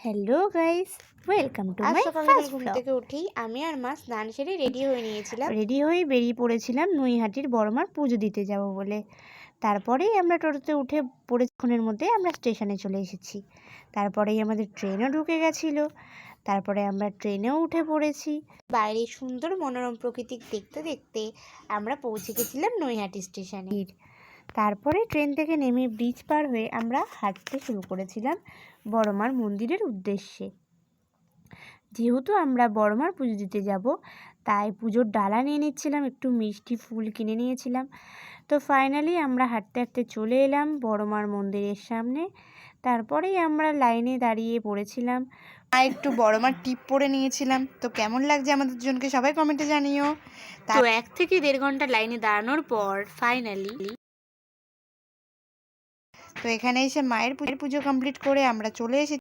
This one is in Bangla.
হ্যালো গাইস, ওয়েলকাম টু আজ মাই সকালবেলা ফার্স্ট ঘুম ব্লগ। থেকে উঠেই আমি আর মা স্নান সেরে রেডি হয়ে নিয়েছিলাম। রেডি হয়ে বেরিয়ে পড়েছিলাম নৈহাটির বড়মার পুজো দিতে যাব বলে। তারপরেই আমরা টোটোতে উঠে পড়েক্ষণের মধ্যে আমরা স্টেশনে চলে এসেছি। তারপরেই আমাদের ট্রেনও ঢুকে গেছিলো। তারপরে আমরা ট্রেনেও উঠে পড়েছি। বাইরে সুন্দর মনোরম প্রকৃতি দেখতে দেখতে আমরা পৌঁছে গেছিলাম নৈহাটি স্টেশনে। তারপরে ট্রেন থেকে নেমে ব্রিজ পার হয়ে আমরা হাঁটতে শুরু করেছিলাম বড়মার মন্দিরের উদ্দেশ্যে। যেহেতু আমরা বড়মার পুজো দিতে যাব, তাই পুজোর ডালা নিয়ে নিচ্ছিলাম, একটু মিষ্টি ফুল কিনে নিয়েছিলাম। তো ফাইনালি আমরা হাঁটতে হাঁটতে চলে এলাম বড়মার মন্দিরের সামনে। তারপরেই আমরা লাইনে দাঁড়িয়ে পড়েছিলাম। আর একটু বড়মার টিপ পরে নিয়েছিলাম। তো কেমন লাগছে আমাদের দুজনকে সবাই কমেন্টে জানিও। তো 1 থেকে 1.5 ঘন্টা লাইনে দাঁড়ানোর পর ফাইনালি তো এখানে এসে মায়ের পুজো কমপ্লিট করে আমরা চলে এসেছি